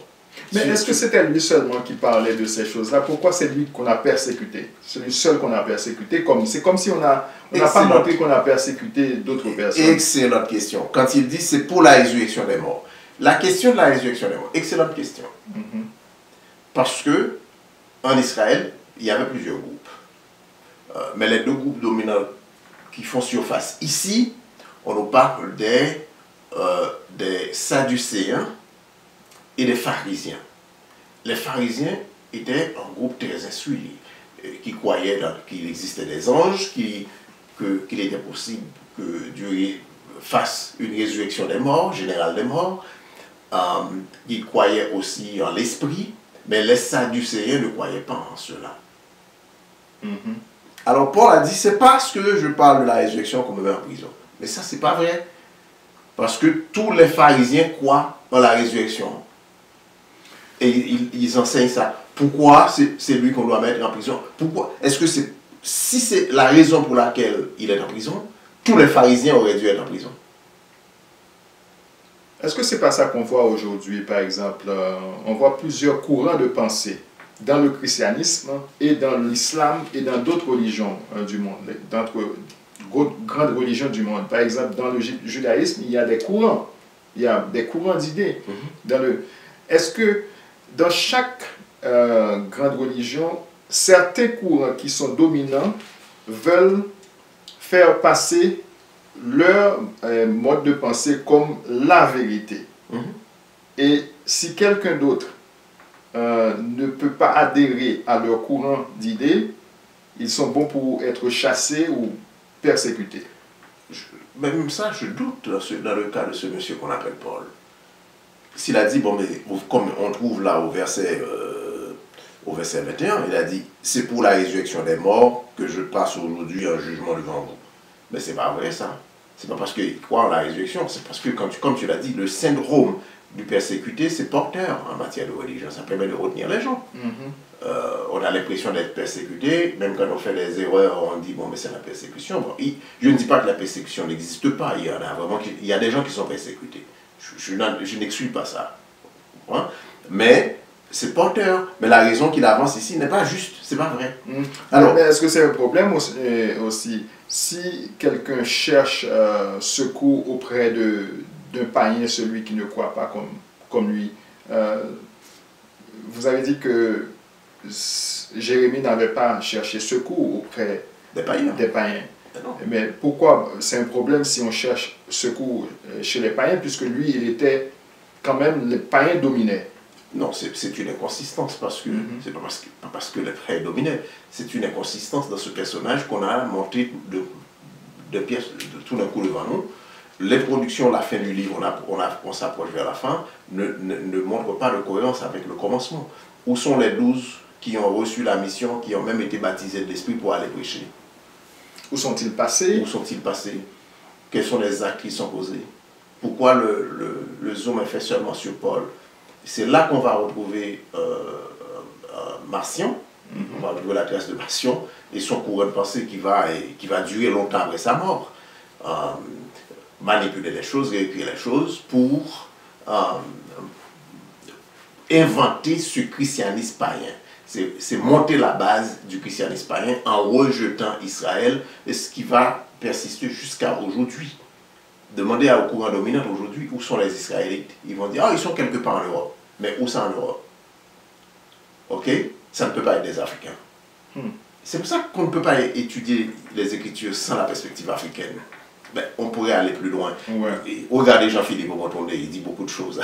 Mais est-ce que c'était lui seulement qui parlait de ces choses-là? Pourquoi c'est lui qu'on a persécuté? C'est lui seul qu'on a persécuté. C'est comme si on n'a pas montré qu'on a persécuté d'autres personnes. Excellente question. Quand il dit c'est pour la résurrection des morts. La question de la résurrection des morts, excellente question. Parce que en Israël, il y avait plusieurs groupes. Mais les deux groupes dominants qui font surface ici, on nous parle des Sadducéens et des pharisiens. Les pharisiens étaient un groupe très instruit, qui croyaient qu'il existait des anges, qu'il était possible que Dieu fasse une résurrection des morts, générale des morts. Ils croyaient aussi en l'esprit, mais les Sadducéens ne croyaient pas en cela. Alors Paul a dit, c'est parce que je parle de la résurrection qu'on me met en prison. Mais ça, c'est pas vrai. Parce que tous les pharisiens croient en la résurrection. Et ils enseignent ça. Pourquoi c'est lui qu'on doit mettre en prison? Pourquoi? Est-ce que si c'est la raison pour laquelle il est en prison, tous les pharisiens auraient dû être en prison? Est-ce que c'est pas ça qu'on voit aujourd'hui, par exemple? On voit plusieurs courants de pensée dans le christianisme et dans l'islam et dans d'autres religions du monde, grandes religions du monde. Par exemple, dans le judaïsme, il y a des courants. Il y a des courants d'idées. Est-ce que dans chaque grande religion, certains courants qui sont dominants veulent faire passer leur mode de pensée comme la vérité? Et si quelqu'un d'autre ne peut pas adhérer à leur courant d'idées, ils sont bons pour être chassés ou persécutés. Même ça, je doute dans le cas de ce monsieur qu'on appelle Paul. S'il a dit, bon, mais comme on trouve là au verset 21, il a dit, c'est pour la résurrection des morts que je passe aujourd'hui un jugement devant vous. Mais c'est pas vrai ça. C'est pas parce qu'il croit en la résurrection, c'est parce que, comme tu l'as dit, le syndrome du persécuté, c'est porteur en matière de religion. Ça permet de retenir les gens. On a l'impression d'être persécuté, même quand on fait des erreurs, on dit, bon, mais c'est la persécution. Bon, je ne dis pas que la persécution n'existe pas, il y en a vraiment, il y a des gens qui sont persécutés. Je n'exclus pas ça. Hein? Mais c'est porteur. Mais la raison qu'il avance ici n'est pas juste, c'est pas vrai. Alors, mais est-ce que c'est un problème aussi si quelqu'un cherche secours auprès d'un païen, celui qui ne croit pas comme lui? Vous avez dit que Jérémie n'avait pas cherché secours auprès des païens. Mais pourquoi c'est un problème si on cherche secours chez les païens, puisque lui, il était quand même, les païens dominaient? Non, c'est une inconsistance, parce que c'est pas parce que les païens dominaient, c'est une inconsistance dans ce personnage qu'on a monté de pièces tout d'un coup devant nous. Les productions, la fin du livre, on s'approche vers la fin, ne montrent pas de cohérence avec le commencement. Où sont les 12 qui ont reçu la mission, qui ont même été baptisés de l'Esprit pour aller prêcher? Où sont-ils passés? Où sont-ils passés? Quels sont les actes qui sont posés? Pourquoi le zoom est fait seulement sur Paul? C'est là qu'on va retrouver Marcion, on va retrouver la trace de Marcion et son courant de pensée qui va durer longtemps après sa mort. Manipuler les choses, réécrire les choses pour inventer ce christianisme païen. C'est monter la base du christianisme païen en rejetant Israël, et ce qui va persister jusqu'à aujourd'hui. Demandez au courant dominant aujourd'hui où sont les Israélites. Ils vont dire, ah, ils sont quelque part en Europe. Mais où ça en Europe? Ok? Ça ne peut pas être des Africains. C'est pour ça qu'on ne peut pas étudier les Écritures sans la perspective africaine. Ben, on pourrait aller plus loin. Regardez Jean-Philippe Omotonde, il dit beaucoup de choses.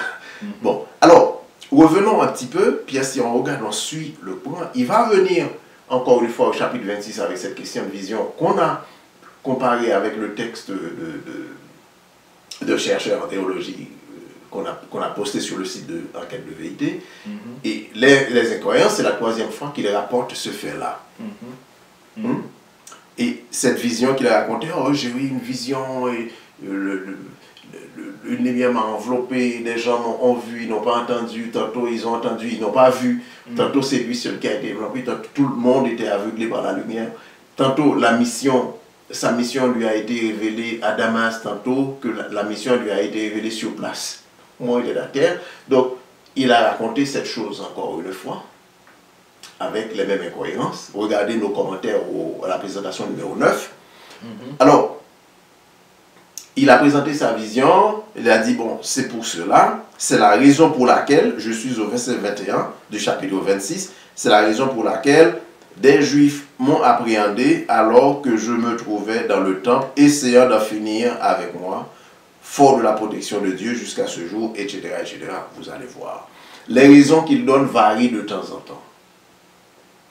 Bon, alors, revenons un petit peu, puis si on regarde, on suit le point, il va venir encore une fois au chapitre 26 avec cette question de vision qu'on a comparée avec le texte de chercheurs en théologie qu'on a posté sur le site de Enquête de vérité. Et les incohérences, c'est la 3e fois qu'il rapporte ce fait-là. Et cette vision qu'il a racontée, oh, j'ai eu une vision, et une lumière m'a enveloppé, des gens ont vu, ils n'ont pas entendu, tantôt ils ont entendu, ils n'ont pas vu, tantôt c'est lui seul qui a été enveloppé, tantôt tout le monde était aveuglé par la lumière, tantôt sa mission lui a été révélée à Damas, tantôt que la mission lui a été révélée sur place, au moment où il est à terre. Donc il a raconté cette chose encore une fois, avec les mêmes incohérences. Regardez nos commentaires à la présentation numéro 9. Alors, il a présenté sa vision, il a dit, bon, c'est pour cela, c'est la raison pour laquelle, je suis au verset 21 du chapitre 26, c'est la raison pour laquelle des Juifs m'ont appréhendé alors que je me trouvais dans le temple, essayant d'en finir avec moi, fort de la protection de Dieu jusqu'à ce jour, etc., etc. Vous allez voir. Les raisons qu'il donne varient de temps en temps.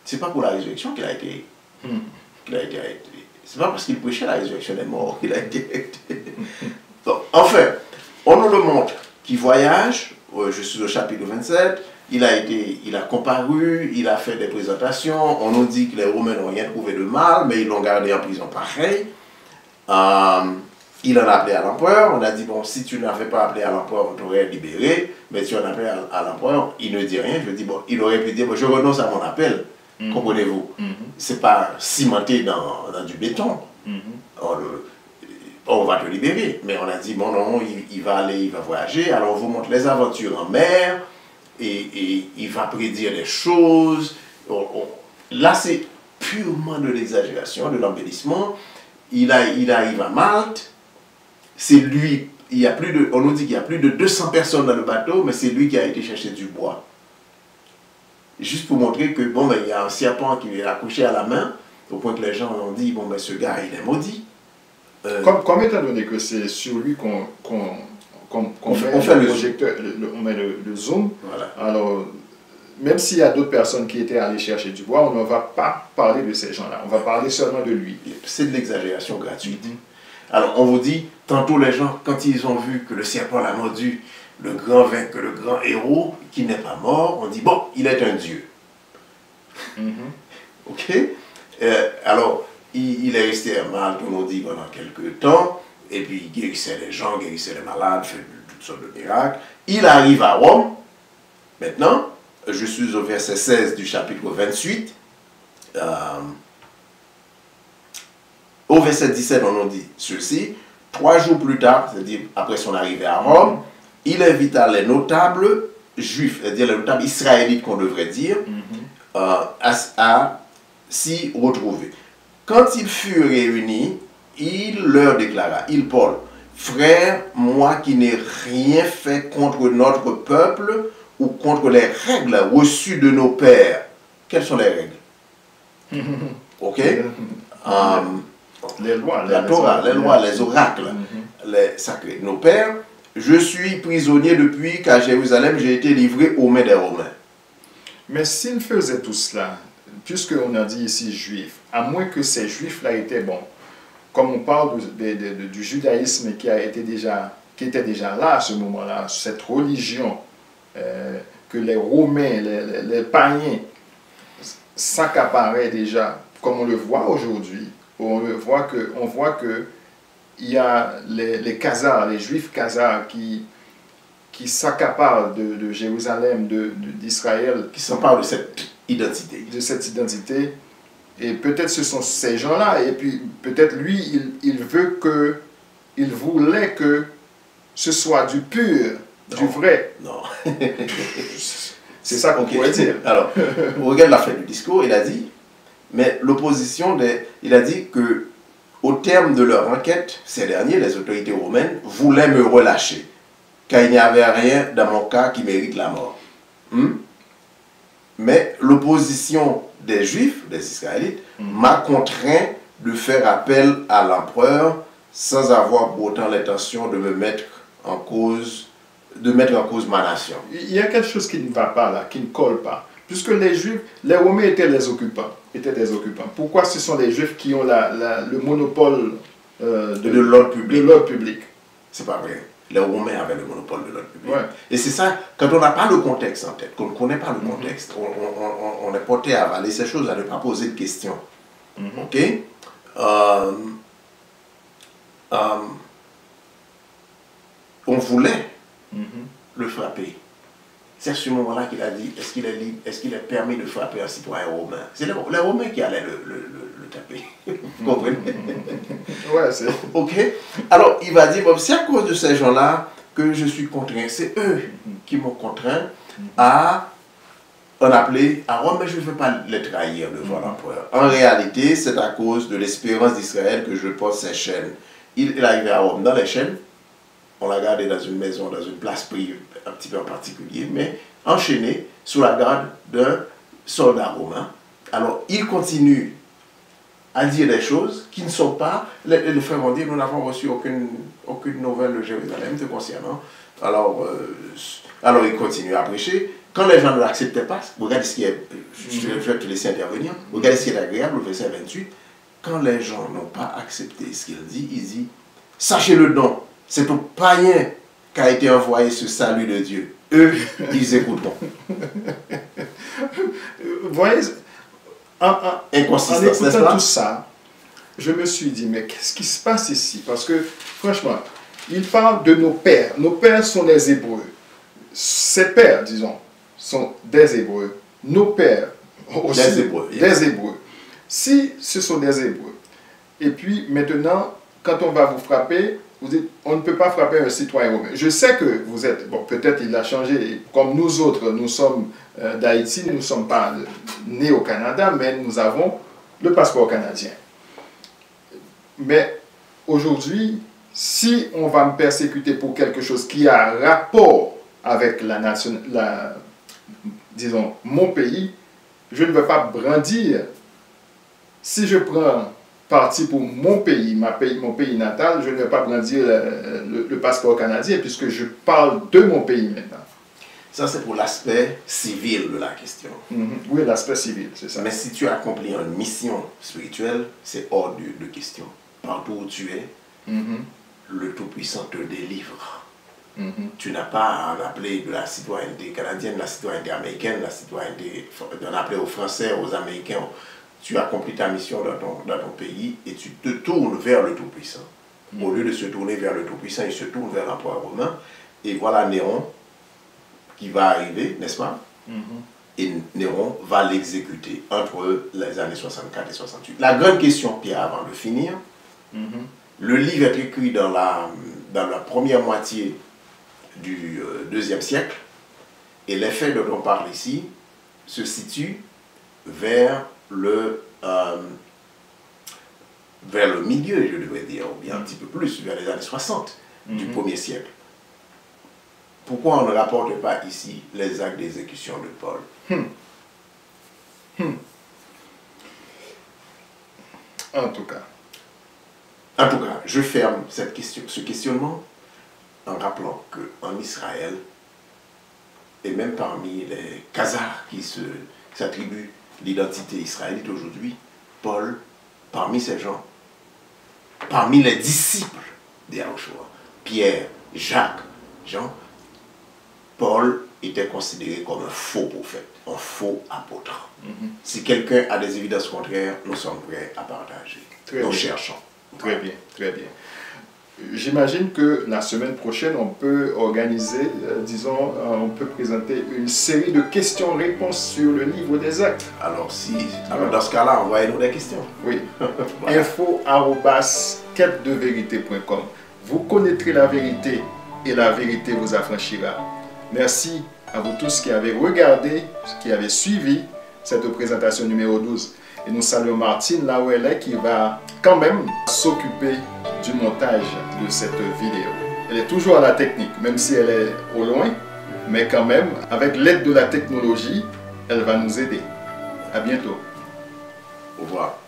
C'est pas pour la résurrection qu'il a été arrêté. C'est pas parce qu'il prêchait la résurrection des morts qu'il a été arrêté. Donc, enfin, on nous le montre qu'il voyage. Je suis au chapitre 27. Il a comparu, il a fait des présentations. On nous dit que les Romains n'ont rien trouvé de mal, mais ils l'ont gardé en prison pareil. Il en a appelé à l'empereur. On a dit, bon, si tu n'avais pas appelé à l'empereur, on t'aurait libéré. Mais si on appelait à l'empereur, il ne dit rien. Je dis, bon, il aurait pu dire, bon, je renonce à mon appel. Comprenez-vous? C'est pas cimenté dans du béton. On va te libérer. Mais on a dit, bon, non, il va aller, il va voyager. Alors on vous montre les aventures en mer. Et il va prédire des choses. Là, c'est purement de l'exagération, de l'embellissement. il arrive à Malte, c'est lui, on nous dit qu'il y a plus de 200 personnes dans le bateau, mais c'est lui qui a été chercher du bois. Juste pour montrer que, bon, ben, il y a un serpent qui est accroché à la main, au point que les gens ont dit, bon, ben, ce gars, il est maudit. Comme étant donné que c'est sur lui qu'on met le projecteur, on met le zoom, voilà. Alors, même s'il y a d'autres personnes qui étaient allées chercher du bois, on ne va pas parler de ces gens-là, on va parler seulement de lui. C'est de l'exagération gratuite. Alors, on vous dit, tantôt les gens, quand ils ont vu que le serpent l'a mordu, le grand héros, qui n'est pas mort, on dit, bon, il est un dieu. Ok? Alors, il est resté à Malte, on nous dit, pendant quelques temps, et puis il guérissait les gens, guérissait les malades, fait toutes sortes de miracles. Il arrive à Rome. Maintenant, je suis au verset 16 du chapitre 28. Au verset 17, on nous dit ceci. 3 jours plus tard, c'est-à-dire après son arrivée à Rome, il invita les notables juifs, c'est-à-dire les notables israélites qu'on devrait dire, à s'y retrouver. Quand ils furent réunis, il leur déclara, Paul, frère, moi qui n'ai rien fait contre notre peuple ou contre les règles reçues de nos pères. Quelles sont les règles? Ok? Les lois, la Torah, les lois, les oracles, les sacrés. Nos pères, je suis prisonnier depuis qu'à Jérusalem, j'ai été livré aux mains des Romains. Mais s'ils faisaient tout cela, puisqu'on a dit ici juifs, à moins que ces juifs-là étaient bons, comme on parle du judaïsme qui était déjà là à ce moment-là, cette religion que les Romains, les païens s'accaparaient déjà, comme on le voit aujourd'hui. On voit que il y a les Khazars, les Juifs Khazars qui s'accaparent de Jérusalem, d'Israël. Qui s'emparent de cette identité. De cette identité. Et peut-être ce sont ces gens-là, et puis peut-être lui, il voulait que ce soit du pur, du vrai. Non. C'est ça qu'on pourrait dire. Alors, on regarde la fin du discours, il a dit, mais l'opposition, il a dit que au terme de leur enquête, ces derniers, les autorités romaines, voulaient me relâcher, car il n'y avait rien dans mon cas qui mérite la mort. Mais l'opposition des Juifs, des Israélites, m'a contraint de faire appel à l'empereur sans avoir pour autant l'intention de mettre en cause ma nation. Il y a quelque chose qui ne va pas là, qui ne colle pas. Puisque les Juifs, les Romains étaient des occupants. Pourquoi ce sont les Juifs qui ont le monopole de l'ordre public? C'est pas vrai. Les Romains avaient le monopole de l'ordre public. Ouais. Et c'est ça, quand on n'a pas le contexte en tête, qu'on ne connaît pas le contexte, on est porté à avaler ces choses, à ne pas poser de questions. Ok? On voulait le frapper. C'est à ce moment-là qu'il a dit, est-ce qu'il est libre, est-ce qu'il est permis de frapper un citoyen romain? C'est les Romains qui allaient le taper. Vous comprenez? Ouais, c'est... Ok? Alors, il va dire, bon, c'est à cause de ces gens-là que je suis contraint. C'est eux qui m'ont contraint à en appeler à Rome, mais je ne veux pas les trahir devant l'empereur. En réalité, c'est à cause de l'espérance d'Israël que je pose ces chaînes. Il est arrivé à Rome dans les chaînes. On l'a gardé dans une maison, dans une place privée, un petit peu en particulier, mais enchaîné sous la garde d'un soldat romain. Alors, il continue à dire des choses qui ne sont pas... Les frères vont dire, nous n'avons reçu aucune nouvelle de Jérusalem te concernant. Alors, il continue à prêcher. Quand les gens ne l'acceptaient pas, regardez ce qui est... Je vais te laisser intervenir. Regardez ce qui est agréable, au verset 28. Quand les gens n'ont pas accepté ce qu'il dit, sachez-le donc, c'est aux païens qu'a été envoyé ce salut de Dieu. Eux, ils écouteront. Vous voyez, en écoutant tout ça, je me suis dit, mais qu'est-ce qui se passe ici? Parce que, franchement, il parle de nos pères. Nos pères sont des Hébreux. Ses pères, disons, sont des Hébreux. Nos pères aussi, des Hébreux. Si ce sont des Hébreux, et puis maintenant, quand on va vous frapper, vous dites, on ne peut pas frapper un citoyen romain. Je sais que vous êtes, bon, peut-être il a changé, comme nous autres, nous sommes d'Haïti, nous ne sommes pas nés au Canada, mais nous avons le passeport canadien. Mais aujourd'hui, si on va me persécuter pour quelque chose qui a rapport avec disons, mon pays, je ne veux pas brandir. Si je prends parti pour mon pays, mon pays natal, je ne vais pas brandir le passeport canadien puisque je parle de mon pays maintenant. Ça, c'est pour l'aspect civil de la question. Oui, l'aspect civil, c'est ça. Mais si tu accomplis une mission spirituelle, c'est hors de question. Partout où tu es, le Tout-Puissant te délivre. Tu n'as pas à en appeler de la citoyenneté canadienne, la citoyenneté américaine, la citoyenneté, d'en appeler aux Français, aux Américains. Tu accomplis ta mission dans ton pays et tu te tournes vers le Tout-Puissant. Au lieu de se tourner vers le Tout-Puissant, il se tourne vers l'empereur romain. Et voilà Néron qui va arriver, n'est-ce pas? Et Néron va l'exécuter entre les années 64 et 68. La grande question, Pierre, avant de finir, le livre est écrit dans la première moitié du IIe siècle et les faits dont on parle ici se situent vers le milieu, je devrais dire, ou bien un petit peu plus, vers les années 60 du 1er siècle. Pourquoi on ne rapporte pas ici les actes d'exécution de Paul? En tout cas, je ferme ce questionnement en rappelant qu'en Israël, et même parmi les Khazars qui s'attribuent l'identité israélite aujourd'hui, Paul, parmi ces gens, parmi les disciples d'Yahushua, Pierre, Jacques, Jean, Paul était considéré comme un faux prophète, un faux apôtre. Si quelqu'un a des évidences contraires, nous sommes prêts à partager. Nous cherchons. Très bien, très bien. J'imagine que la semaine prochaine, on peut organiser, disons, on peut présenter une série de questions-réponses sur le livre des Actes. Alors, dans ce cas-là, envoyez-nous des questions. Oui. Voilà. info@quêtedevérité.com. Vous connaîtrez la vérité et la vérité vous affranchira. Merci à vous tous qui avez regardé, qui avez suivi cette présentation numéro 12. Et nous saluons Martine là où elle est, qui va quand même s'occuper du montage de cette vidéo. Elle est toujours à la technique, même si elle est au loin, mais quand même, avec l'aide de la technologie, elle va nous aider. À bientôt. Au revoir.